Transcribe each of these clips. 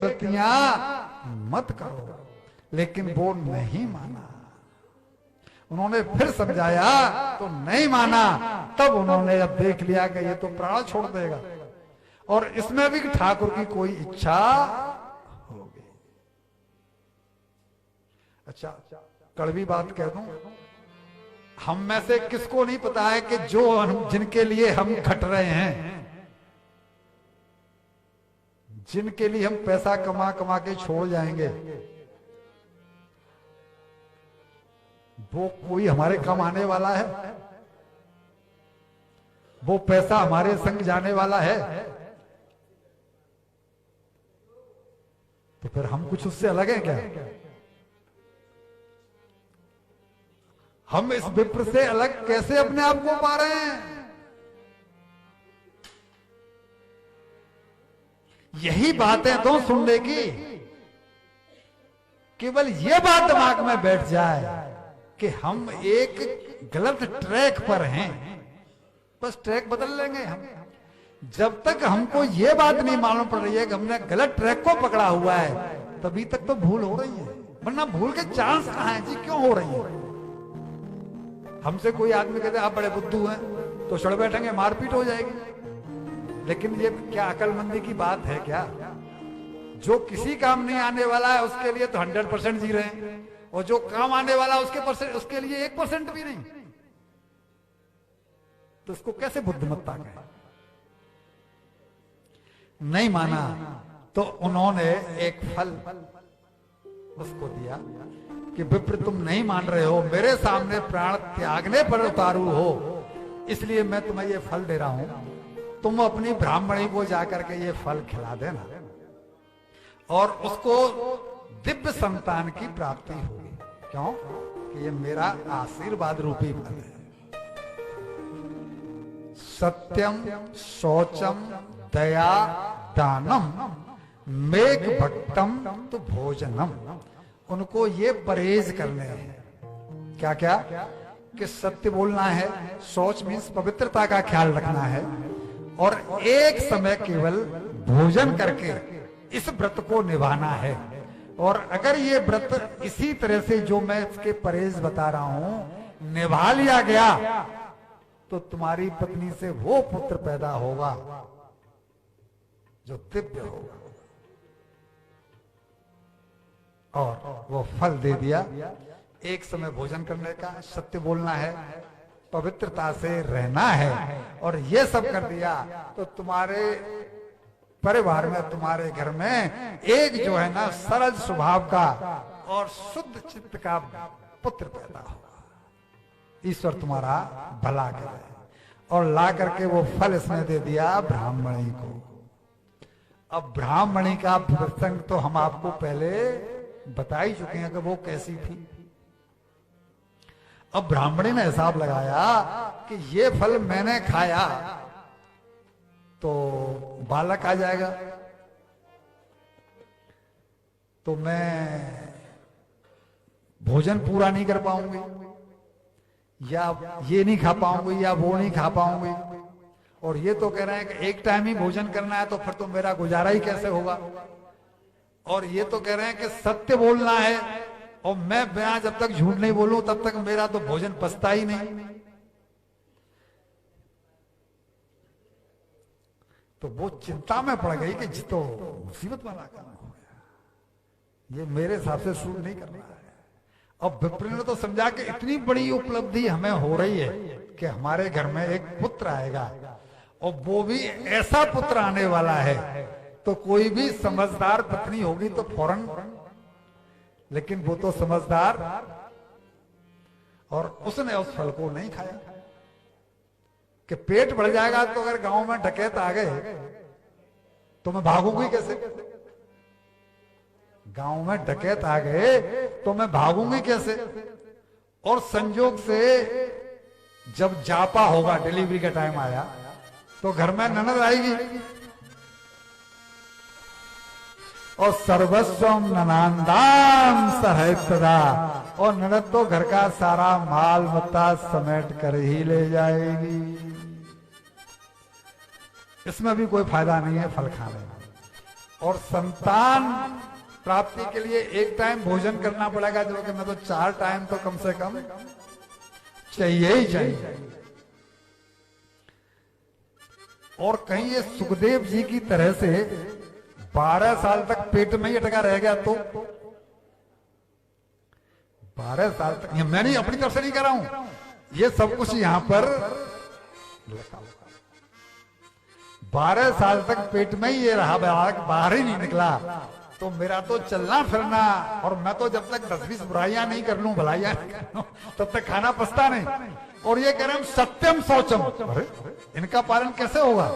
गलतियां मत करो, लेकिन वो नहीं माना। उन्होंने फिर समझाया तो नहीं माना। तब उन्होंने जब देख लिया कि ये तो प्राण छोड़ देगा और इसमें भी ठाकुर की कोई इच्छा होगी। अच्छा, कड़वी बात कह दूं, हम में से किसको नहीं पता है कि जो जिनके लिए हम खट रहे हैं, जिनके लिए हम पैसा कमा कमा के छोड़ जाएंगे, वो कोई हमारे काम आने वाला है? वो पैसा हमारे संग जाने वाला है? तो फिर हम कुछ उससे अलग हैं क्या? हम इस विप्र से अलग कैसे अपने आप को पा रहे हैं? यही बातें तो सुनने की, केवल ये बात दिमाग में बैठ जाए कि हम एक गलत ट्रैक पर हैं, बस ट्रैक बदल लेंगे हम। जब तक हमको ये बात नहीं मालूम पड़ रही है कि हमने गलत ट्रैक को पकड़ा हुआ है, तभी तक तो भूल हो रही है। वरना भूल के चांस कहां है जी? क्यों हो रही है? हमसे कोई आदमी कहते आप बड़े बुद्धू हैं, तो चढ़ बैठेंगे, मारपीट हो जाएगी। लेकिन ये क्या अकलमंदी की बात है क्या? जो किसी काम नहीं आने वाला है उसके लिए तो 100% जी रहे हैं, और जो काम आने वाला है उसके लिए 1% भी नहीं। तो उसको कैसे बुद्धिमत्ता कहें? नहीं माना तो उन्होंने एक फल उसको दिया कि विप्र तुम नहीं मान रहे हो, मेरे सामने प्राण त्यागने पर उतारू हो, इसलिए मैं तुम्हें ये फल दे रहा हूं। तुम अपनी ब्राह्मणी को जाकर के ये फल खिला देना और उसको दिव्य संतान की प्राप्ति होगी। क्यों? कि ये मेरा आशीर्वाद रूपी फल है। सत्यम शौचम दया दानम मेघ भक्तम तो भोजनम। उनको ये परहेज करने हैं। क्या क्या? कि सत्य बोलना है, शौच मीन्स पवित्रता का ख्याल रखना है, और एक समय केवल भोजन करके इस व्रत को निभाना है। और अगर ये व्रत इसी तरह से जो मैं इसके परहेज बता रहा हूं निभा लिया गया, तो तुम्हारी पत्नी से वो पुत्र पैदा होगा जो दिव्य होगा। और वो फल दे दिया। एक समय भोजन करने का, सत्य बोलना है, पवित्रता से रहना है, और ये सब कर दिया तो तुम्हारे परिवार में, तुम्हारे घर में एक जो है ना सरल स्वभाव का और शुद्ध चित्त का पुत्र पैदा होगा। ईश्वर तुम्हारा भला करे। और ला करके वो फल इसने दे दिया ब्राह्मणी को। अब ब्राह्मणी का प्रसंग तो हम आपको पहले बता ही चुके हैं कि वो कैसी थी। अब ब्राह्मणी ने हिसाब लगाया कि ये फल मैंने खाया तो बालक आ जाएगा, तो मैं भोजन पूरा नहीं कर पाऊंगी, या ये नहीं खा पाऊंगी, या वो नहीं खा पाऊंगी। और ये तो कह रहे हैं कि एक टाइम ही भोजन करना है, तो फिर तो मेरा गुजारा ही कैसे होगा। और ये तो कह रहे हैं कि सत्य बोलना है, और मैं जब तक झूठ नहीं बोलूं तब तक मेरा तो भोजन पचता ही नहीं। तो वो चिंता में पड़ गई कि जी तो मुसीबत वाला काम हो गया, ये मेरे हिसाब से सूट नहीं करना है। अब विप्र ने तो समझा कि इतनी बड़ी उपलब्धि हमें हो रही है कि हमारे घर में एक पुत्र आएगा, और वो भी ऐसा पुत्र आने वाला है, तो कोई भी समझदार पत्नी होगी तो फौरन, लेकिन वो तो समझदार, और उसने उस फल को नहीं खाया कि पेट बढ़ जाएगा। तो अगर गांव में डकैत आ गए तो मैं भागूंगी कैसे? गांव में डकैत आ गए तो मैं भागूंगी कैसे? और संजोग से जब जापा होगा, डिलीवरी का टाइम आया, तो घर में ननद आएगी, और सर्वस्वम ननांदाम सहितदा, और ननद तो घर का सारा माल मत्ता समेट कर ही ले जाएगी। इसमें भी कोई फायदा नहीं है फल खाने में। और संतान प्राप्ति के लिए एक टाइम भोजन करना पड़ेगा, जो कि मैं तो 4 टाइम तो कम से कम चाहिए ही चाहिए। और कहीं ये सुखदेव जी की तरह से 12 साल तक पेट में ही अटका रह गया तो 12 साल तक, ये मैं नहीं अपनी तरफ से नहीं कर रहा हूं, ये सब कुछ यहां पर 12 साल तक पेट में ही ये रहा, बाहर ही नहीं निकला, तो मेरा तो चलना फिरना, और मैं तो जब तक 10-20 बुराइयां नहीं कर लूं, भलाइयां नहीं कर लूं, तब तक खाना पचता नहीं। और ये कह रहे हैं सत्यम शौचम, अरे इनका पालन कैसे होगा?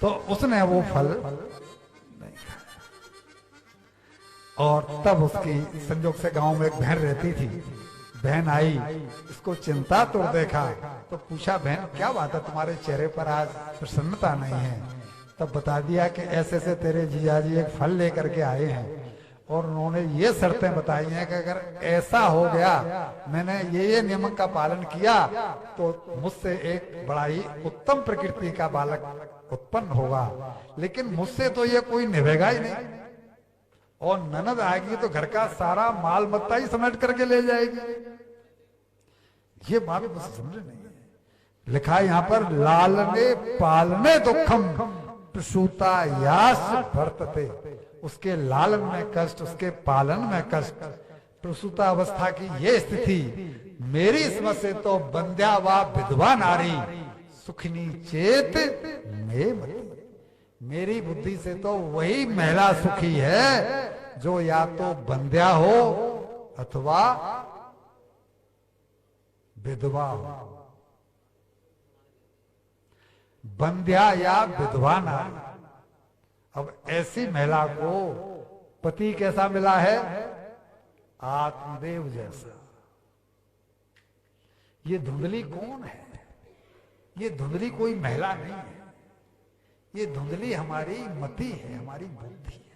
तो उसने वो फल नहीं खाया। और तब उसकी संजोग से गांव में एक बहन रहती थी, बहन आई, इसको चिंता तो देखा, तो पूछा बहन क्या बात है, तुम्हारे चेहरे पर आज प्रसन्नता नहीं है? तब बता दिया कि ऐसे से तेरे जीजाजी एक फल लेकर के आए हैं, और उन्होंने ये शर्तें बताई हैं कि अगर ऐसा हो गया, मैंने ये नियम का पालन किया, तो मुझसे एक बड़ा ही उत्तम प्रकृति का बालक उत्पन्न होगा, लेकिन मुझसे तो ये कोई निभेगा ही नहीं, और ननद आएगी तो घर का सारा माल मत्ता ही समेट करके ले जाएगी। ये बात मुझे समझ नहीं है। लिखा है यहां पर, लालने पालने दुखम प्रसूता यास वर्तते, उसके लालन में कष्ट, उसके पालन में कष्ट, प्रसूता अवस्था की ये स्थिति, मेरी समझ से तो बंध्या व विधवा नारी सुखनी चेत में मती, मेरी बुद्धि से तो वही महिला सुखी है जो या तो बंध्या हो अथवा विधवा हो। बंध्या या विधवा नारी, अब ऐसी महिला को पति कैसा मिला है? आत्मदेव जैसा। ये धुंधली कौन है? ये धुंधली कोई महिला नहीं है, ये धुंधली हमारी मति है, हमारी बुद्धि है।